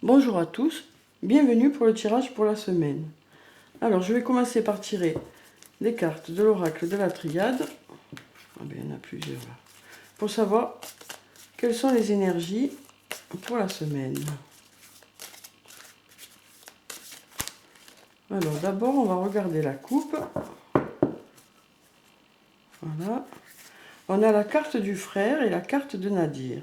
Bonjour à tous, bienvenue pour le tirage pour la semaine. Alors je vais commencer par tirer des cartes de l'oracle de la triade. Ah bien, il y en a plusieurs là. Pour savoir quelles sont les énergies pour la semaine. Alors d'abord on va regarder la coupe. Voilà. On a la carte du frère et la carte de Nadir.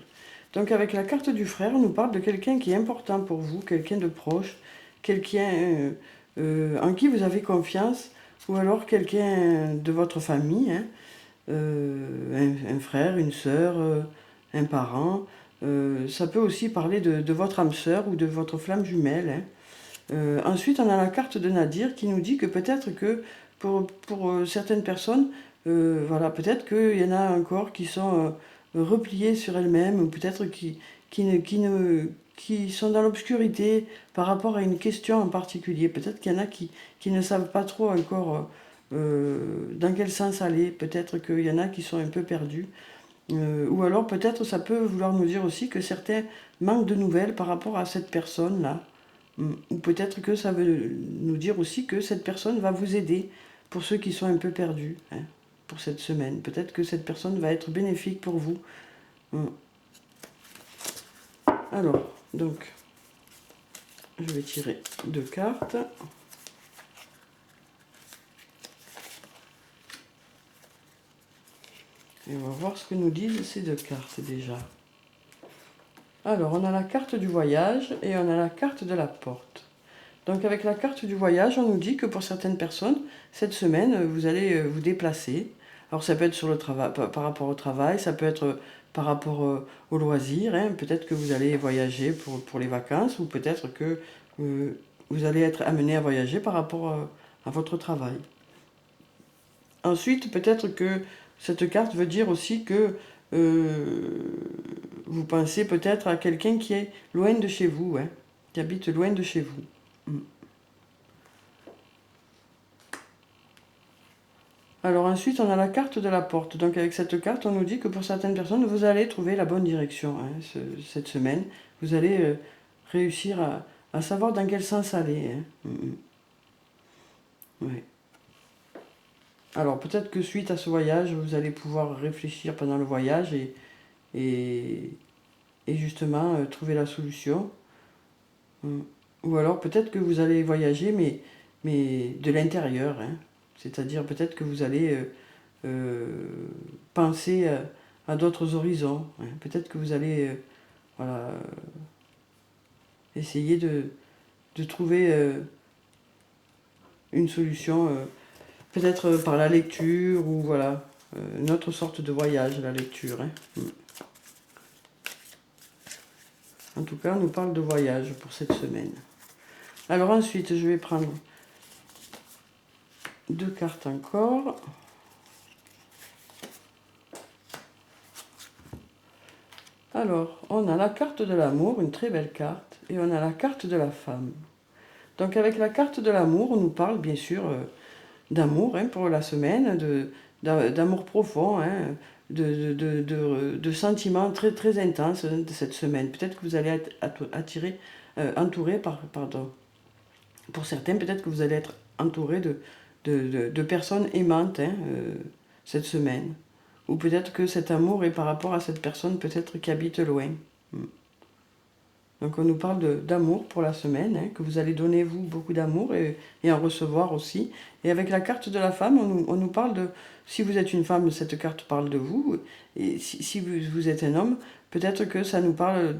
Donc avec la carte du frère, on nous parle de quelqu'un qui est important pour vous, quelqu'un de proche, quelqu'un en qui vous avez confiance, ou alors quelqu'un de votre famille, hein, un frère, une sœur, un parent. Ça peut aussi parler de votre âme sœur ou de votre flamme jumelle. Hein. Ensuite, on a la carte de Nadir qui nous dit que peut-être que pour certaines personnes, voilà, peut-être qu'il y en a encore qui sont repliées sur elles-mêmes, ou peut-être qui sont dans l'obscurité par rapport à une question en particulier. Peut-être qu'il y en a qui ne savent pas trop encore dans quel sens aller. Peut-être qu'il y en a qui sont un peu perdus. Ou alors peut-être ça peut vouloir nous dire aussi que certains manquent de nouvelles par rapport à cette personne-là. Ou peut-être que ça veut nous dire aussi que cette personne va vous aider pour ceux qui sont un peu perdus, hein, pour cette semaine. Peut-être que cette personne va être bénéfique pour vous. Alors, donc, je vais tirer 2 cartes. Et on va voir ce que nous disent ces 2 cartes déjà. Alors, on a la carte du voyage et on a la carte de la porte. Donc avec la carte du voyage, on nous dit que pour certaines personnes, cette semaine, vous allez vous déplacer. Alors ça peut être sur le travail, par rapport au travail, ça peut être par rapport au loisir. Hein. Peut-être que vous allez voyager pour les vacances, ou peut-être que vous allez être amené à voyager par rapport à votre travail. Ensuite, peut-être que cette carte veut dire aussi que vous pensez peut-être à quelqu'un qui est loin de chez vous, hein, qui habite loin de chez vous. Alors ensuite, on a la carte de la porte. Donc avec cette carte, on nous dit que pour certaines personnes, vous allez trouver la bonne direction cette semaine. Vous allez réussir à savoir dans quel sens aller. Hein. Ouais. Alors peut-être que suite à ce voyage, vous allez pouvoir réfléchir pendant le voyage et justement trouver la solution. Ou alors peut-être que vous allez voyager, mais de l'intérieur. Hein. C'est-à-dire peut-être que vous allez penser à d'autres horizons. Hein. Peut-être que vous allez voilà, essayer de trouver une solution, peut-être par la lecture, ou voilà, une autre sorte de voyage, la lecture. Hein. En tout cas, on nous parle de voyage pour cette semaine. Alors ensuite, je vais prendre 2 cartes encore. Alors, on a la carte de l'amour, une très belle carte, et on a la carte de la femme. Donc avec la carte de l'amour, on nous parle bien sûr d'amour hein, pour la semaine, d'amour profond, hein, de sentiments très, très intenses de cette semaine. Peut-être que vous allez être entouré pardon. Pour certains, peut-être que vous allez être entouré de personnes aimantes hein, cette semaine. Ou peut-être que cet amour est par rapport à cette personne peut-être qui habite loin. Donc on nous parle d'amour pour la semaine, hein, que vous allez donner vous beaucoup d'amour et en recevoir aussi. Et avec la carte de la femme, on nous parle de, si vous êtes une femme, cette carte parle de vous. Et si vous êtes un homme, peut-être que ça nous parle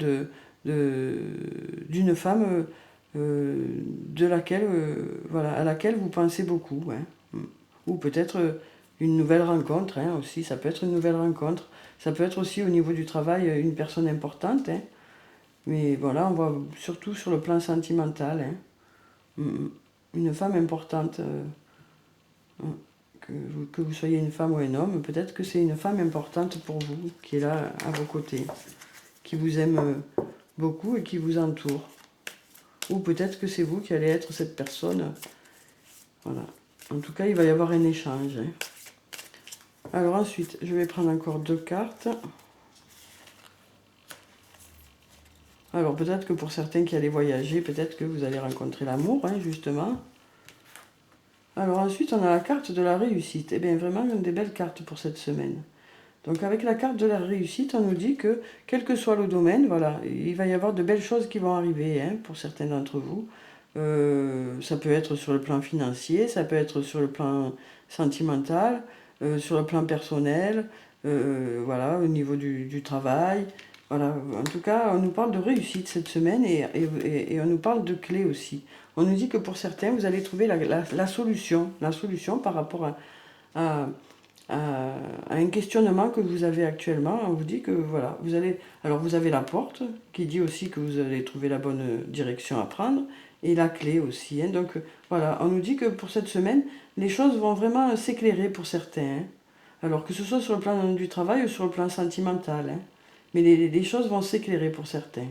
d'une femme de laquelle, voilà, à laquelle vous pensez beaucoup. Hein. Ou peut-être une nouvelle rencontre hein, aussi, ça peut être une nouvelle rencontre. Ça peut être aussi au niveau du travail une personne importante. Hein. Mais voilà, on voit surtout sur le plan sentimental. Hein. Une femme importante. Que vous soyez une femme ou un homme, peut-être que c'est une femme importante pour vous, qui est là à vos côtés, qui vous aime beaucoup et qui vous entoure. Ou peut-être que c'est vous qui allez être cette personne. Voilà. En tout cas, il va y avoir un échange. Hein. Alors ensuite, je vais prendre encore 2 cartes. Alors peut-être que pour certains qui allaient voyager, peut-être que vous allez rencontrer l'amour, hein, justement. Alors ensuite, on a la carte de la réussite. Eh bien, vraiment, une des belles cartes pour cette semaine. Donc avec la carte de la réussite, on nous dit que, quel que soit le domaine, voilà, il va y avoir de belles choses qui vont arriver, hein, pour certains d'entre vous. Ça peut être sur le plan financier, ça peut être sur le plan sentimental, sur le plan personnel, voilà, au niveau du travail. Voilà, en tout cas, on nous parle de réussite cette semaine et on nous parle de clés aussi. On nous dit que pour certains, vous allez trouver la solution par rapport à, à un questionnement que vous avez actuellement. On vous dit que voilà, alors vous avez la porte qui dit aussi que vous allez trouver la bonne direction à prendre et la clé aussi, hein. Donc voilà, on nous dit que pour cette semaine, les choses vont vraiment s'éclairer pour certains, hein. Alors que ce soit sur le plan du travail ou sur le plan sentimental, hein. Mais les choses vont s'éclairer pour certains.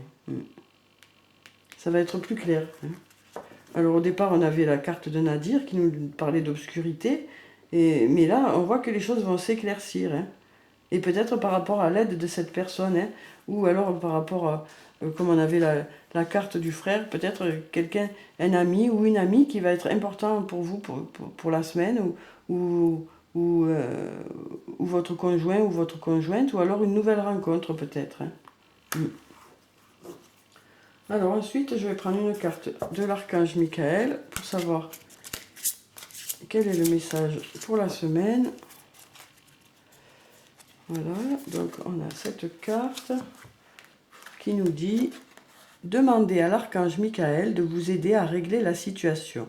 Ça va être plus clair, hein. Alors au départ, on avait la carte de Nadir qui nous parlait d'obscurité, mais là, on voit que les choses vont s'éclaircir, hein. Et peut-être par rapport à l'aide de cette personne, hein, ou alors par rapport à, comme on avait la carte du frère, peut-être quelqu'un, un ami ou une amie qui va être important pour vous pour la semaine, ou votre conjoint ou votre conjointe, ou alors une nouvelle rencontre peut-être, hein. Alors ensuite, je vais prendre une carte de l'archange Michael pour savoir quel est le message pour la semaine. Voilà, donc on a cette carte qui nous dit « Demandez à l'archange Michael de vous aider à régler la situation ».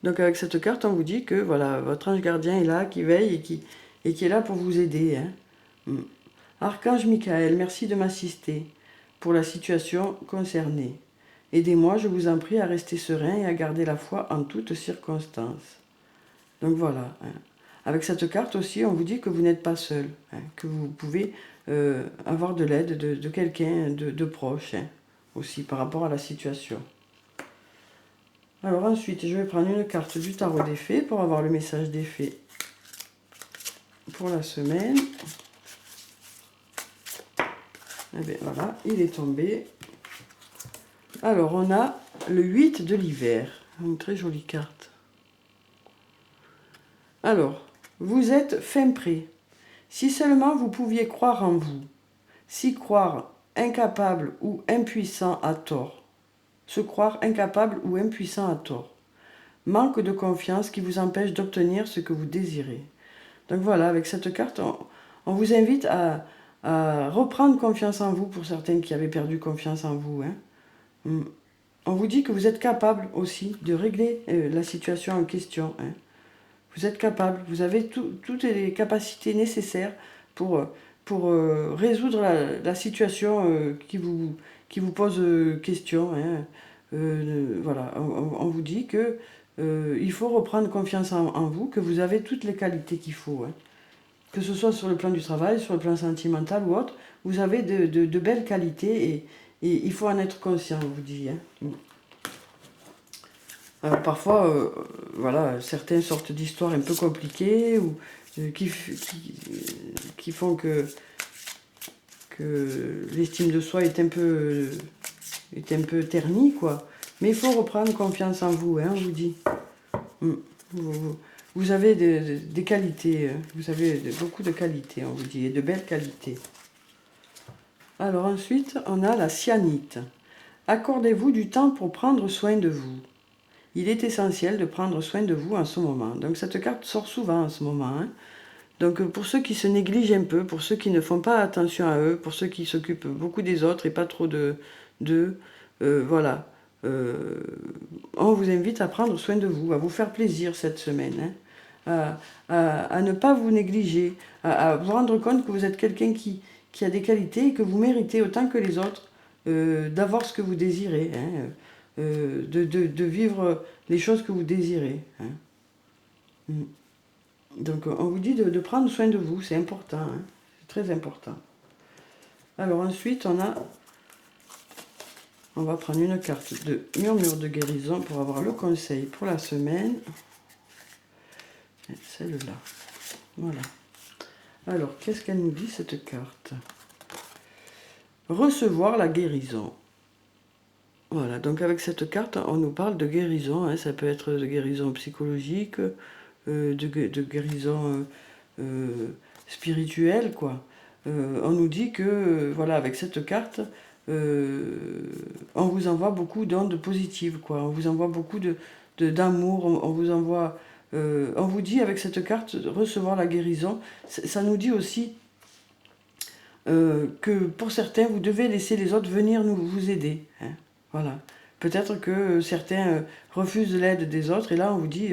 Donc avec cette carte, on vous dit que voilà, votre ange gardien est là, qui veille et qui est là pour vous aider, hein. Archange Michael, merci de m'assister pour la situation concernée. Aidez-moi, je vous en prie, à rester serein et à garder la foi en toutes circonstances. Donc voilà, hein. Avec cette carte aussi, on vous dit que vous n'êtes pas seul, hein, que vous pouvez avoir de l'aide de quelqu'un de proche, hein, aussi par rapport à la situation. Alors ensuite, je vais prendre une carte du tarot des fées pour avoir le message des fées pour la semaine. Et bien voilà, il est tombé. Alors on a le 8 de l'hiver, une très jolie carte. Alors, vous êtes fin prêt. Si seulement vous pouviez croire en vous, s'y croire incapable ou impuissant à tort, se croire incapable ou impuissant à tort, manque de confiance qui vous empêche d'obtenir ce que vous désirez. Donc voilà, avec cette carte, on vous invite à reprendre confiance en vous pour certains qui avaient perdu confiance en vous, hein. On vous dit que vous êtes capable aussi de régler la situation en question, hein. Vous êtes capable, vous avez toutes les capacités nécessaires pour résoudre la situation qui vous pose question, hein. Voilà, on vous dit que il faut reprendre confiance en vous, que vous avez toutes les qualités qu'il faut, hein. Que ce soit sur le plan du travail, sur le plan sentimental ou autre, vous avez de belles qualités et il faut en être conscient, on vous dit, hein. Alors parfois, voilà, certains sortent d'histoires un peu compliquées ou qui font que l'estime de soi est un peu ternie, quoi. Mais il faut reprendre confiance en vous, hein, on vous dit. Vous avez des qualités, vous avez beaucoup de qualités, on vous dit, et de belles qualités. Alors ensuite, on a la cyanite. Accordez-vous du temps pour prendre soin de vous. Il est essentiel de prendre soin de vous en ce moment. Donc cette carte sort souvent en ce moment, hein. Donc pour ceux qui se négligent un peu, pour ceux qui ne font pas attention à eux, pour ceux qui s'occupent beaucoup des autres et pas trop d'eux, voilà. On vous invite à prendre soin de vous, à vous faire plaisir cette semaine, hein, à ne pas vous négliger, à vous rendre compte que vous êtes quelqu'un qui a des qualités et que vous méritez autant que les autres d'avoir ce que vous désirez, hein, de vivre les choses que vous désirez, hein. Donc on vous dit de prendre soin de vous, c'est important, hein, c'est très important. Alors ensuite on va prendre une carte de murmure de guérison pour avoir le conseil pour la semaine. Celle-là, voilà. Alors qu'est-ce qu'elle nous dit cette carte? recevoir la guérison. Voilà, donc avec cette carte, on nous parle de guérison, hein, ça peut être de guérison psychologique, de guérison spirituelle, quoi. On nous dit que, voilà, avec cette carte, on vous envoie beaucoup d'ondes positives, quoi. On vous envoie beaucoup d'amour, on vous envoie... on vous dit avec cette carte, recevoir la guérison, ça nous dit aussi que pour certains, vous devez laisser les autres venir vous aider, hein. Voilà. Peut-être que certains refusent l'aide des autres, et là on vous dit,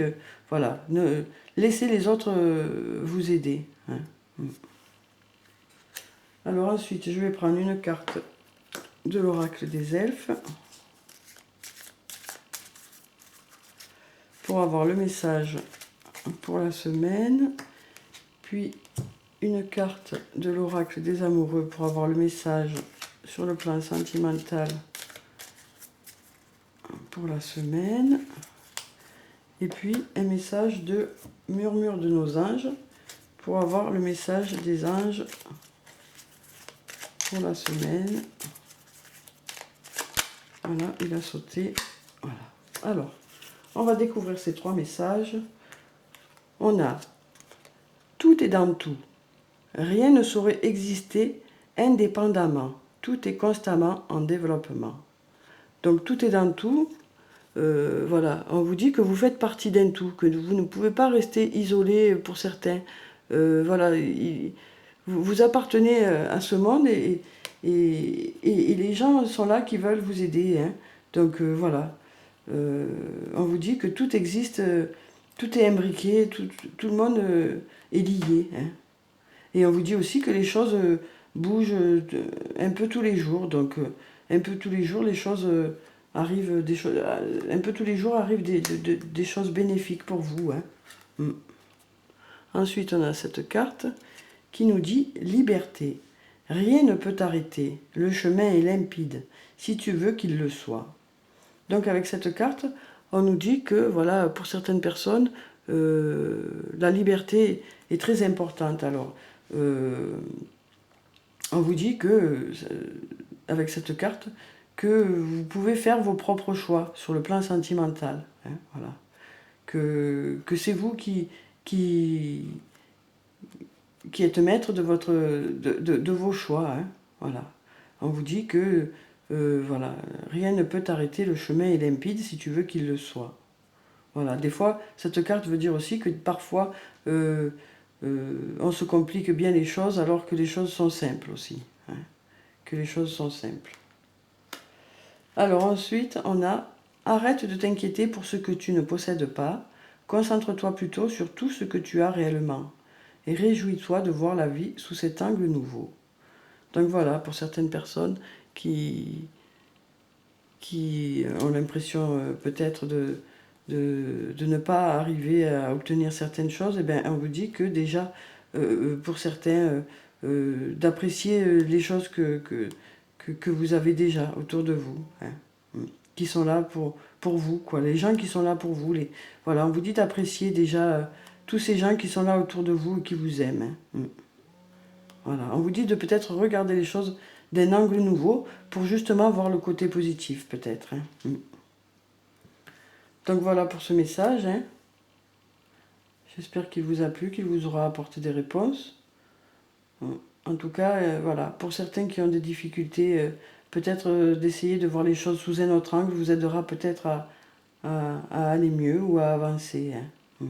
voilà, laissez les autres vous aider, hein. Alors ensuite, je vais prendre une carte de l'oracle des elfes pour avoir le message pour la semaine, puis une carte de l'oracle des amoureux pour avoir le message sur le plan sentimental pour la semaine, et puis un message de murmure de nos anges pour avoir le message des anges pour la semaine. Voilà, il a sauté. Voilà. Alors, on va découvrir ces trois messages. On a « Tout est dans tout. Rien ne saurait exister indépendamment. Tout est constamment en développement. » Donc, tout est dans tout. Voilà, on vous dit que vous faites partie d'un tout, que vous ne pouvez pas rester isolé pour certains. Voilà, vous appartenez à ce monde et les gens sont là qui veulent vous aider, hein. Donc voilà, on vous dit que tout existe, tout est imbriqué, tout le monde est lié, hein. Et on vous dit aussi que les choses bougent un peu tous les jours, donc un peu tous les jours les choses arrivent, un peu tous les jours arrivent des choses bénéfiques pour vous, hein. Ensuite on a cette carte qui nous dit « Liberté. Rien ne peut t'arrêter. Le chemin est limpide, si tu veux qu'il le soit. » Donc avec cette carte, on nous dit que, voilà, pour certaines personnes, la liberté est très importante. Alors, on vous dit que, avec cette carte, que vous pouvez faire vos propres choix sur le plan sentimental, hein, voilà. Que c'est vous qui êtes maître de vos choix, hein, voilà. On vous dit que voilà, rien ne peut t'arrêter, le chemin est limpide si tu veux qu'il le soit. Voilà, des fois, cette carte veut dire aussi que parfois on se complique bien les choses alors que les choses sont simples aussi, hein, que les choses sont simples. Alors ensuite, on a « Arrête de t'inquiéter pour ce que tu ne possèdes pas, concentre-toi plutôt sur tout ce que tu as réellement, et réjouis-toi de voir la vie sous cet angle nouveau. » Donc voilà, pour certaines personnes qui ont l'impression peut-être de ne pas arriver à obtenir certaines choses, eh bien, on vous dit que déjà, pour certains, d'apprécier les choses que vous avez déjà autour de vous, hein, qui sont là pour vous, quoi. Les gens qui sont là pour vous. Voilà, on vous dit d'apprécier déjà tous ces gens qui sont là autour de vous et qui vous aiment, hein. Voilà, on vous dit de peut-être regarder les choses d'un angle nouveau pour justement voir le côté positif, peut-être, hein. Donc voilà pour ce message, hein. J'espère qu'il vous a plu, qu'il vous aura apporté des réponses. En tout cas, voilà, pour certains qui ont des difficultés, peut-être d'essayer de voir les choses sous un autre angle vous aidera peut-être à aller mieux ou à avancer, hein.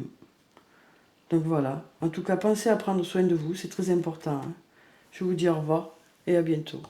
Donc voilà, en tout cas, pensez à prendre soin de vous, c'est très important, hein. Je vous dis au revoir et à bientôt.